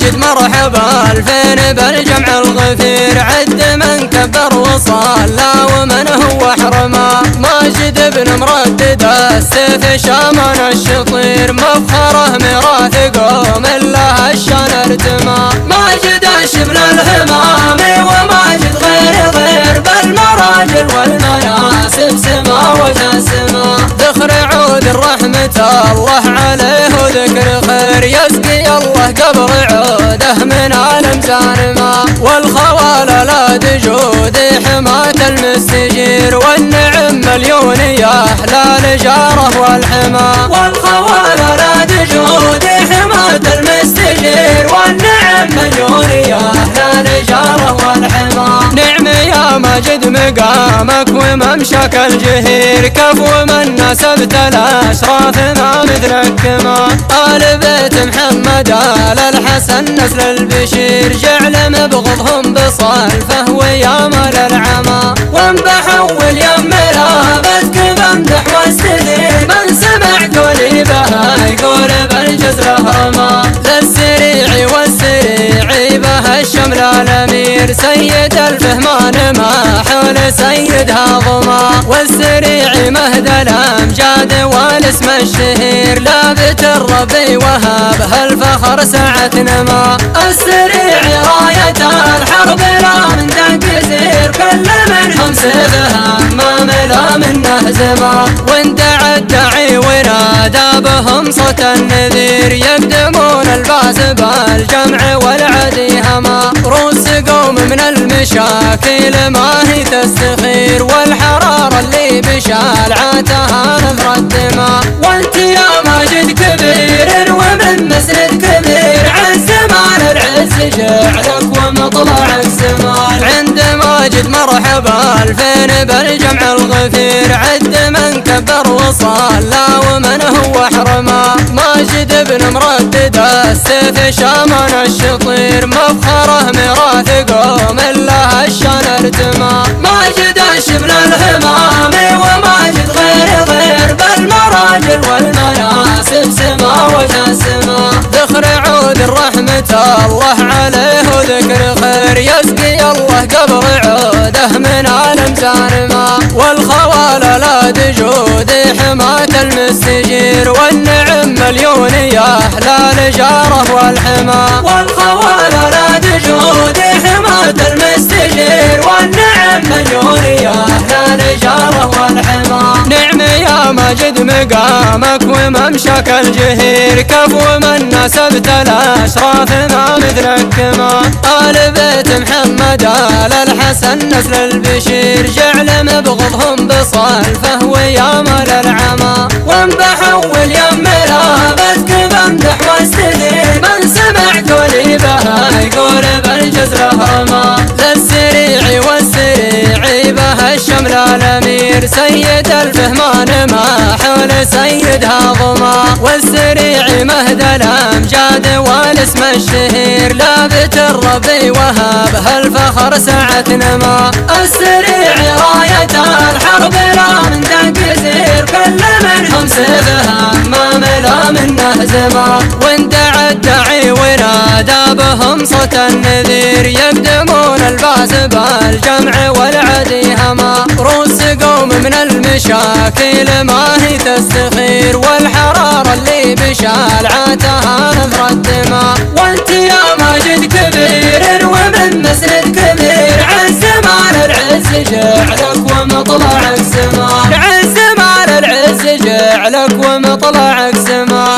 ماجد مرحبا الفين بالجمع الغفير، عد من كبر وصلى ومن هو حرما. ماجد بن مردد السيف شامان الشطير، مفخره ميراث قوم لها الشان ارتما. ماجد الشبل الهمامي وماجد غير بالمراجل والمناسب سما وجسما. ذخر عود الرحمة الله عليه وذكر خير، يسقي الله قبر عوده من عالم زانما. والخوال لا تجود حماة المستجير، والنعم مليونية لا لجاره والحما. والخوال لا تجود حماة المستجير، والنعم مليونية لا لجاره والحما. نعم يا ماجد مقامك وممشاك الجهير، كفو من نسبت الاشراف ما مثلك كما. آل بيت محمد آل الحسن نسل البشير، جعل مبغضهم بصلفه ويامل العما. وانبحول يم لابتك بمدح واستدير، من سمع قولي بها يقول بالجزر هما. للسريع والسريع بها الشمل الامير، سيد الفهمان ما حول سيد هاضما. والسريع مهد الامجاد والاسم الشهير، لابت الربي وهابها الفخر سعة نما. السريع راية الحرب لا من تنكسير، كل منهم سيفها ما ملا منه زما. واندعى الداعي ونادى بهم صوت النذير، يقدمون الباس بالجمع والعدي هما. روس قوم من المشاكل ما هي تستخير، والحرارة اللي بشالعاتها نثر الدماء. وانت يا ماجد كبير ومن مسند كبير، عن زمان العز جعلك ومطلعك زمان. عند ماجد مرحبا الفين بالجمع الغفير، عد من كبر وصلى ومن هو حرما. ماجد بن مردد السيف شامان الشطير، مفخره ميراث قوم لها الشان ارتما. ماجد الشبل الهمامي وماجد غير بالمراجل والمناسب سما وجسما. ذخر عود الرحمة الله عليه وذكر خير، يسقي الله قبر عوده من عالم زانما. والخوال لا تجود حماة المستجير، والنعم مليونية لا لجاره والحما. والخوال لا تجود حماة المستجير، والنعم مليونية لا لجاره والحما. نعم يا ماجد مقامك وممشاك الجهير، كفو من نسبت الاشراف ما مثلك كما. آل بيت محمد آل الحسن نسل البشير، جعل مبغضهم بصلفه ويامل العما. وانبحول يم لابتك بمدح واستدير، من سمع قولي بها يقول بالجزر هما. للسريع والسريع بها الشمل الامير، سيد الفهمان ما حول سيد هاضما. والسريع مهد الامجاد والاسم الشهير، لابت الربي وهابها الفخر سعة نما. السريع راية الحرب لا من تنكسير، كل منهم سيفها ما ملا منه زما. واندعى الداعي ونادى بهم صوت النذير، يقدمون الباس بالجمع والعدي هما. روس قوم من المشاكل ما هي تستخير، والحرارة اللي بشالعاتها نثر الدماء. وانت يا ماجد كبير ومن مسند كبير، عن زمان العز جعلك ومطلعك سما. عن زمان العز جعلك ومطلعك سما.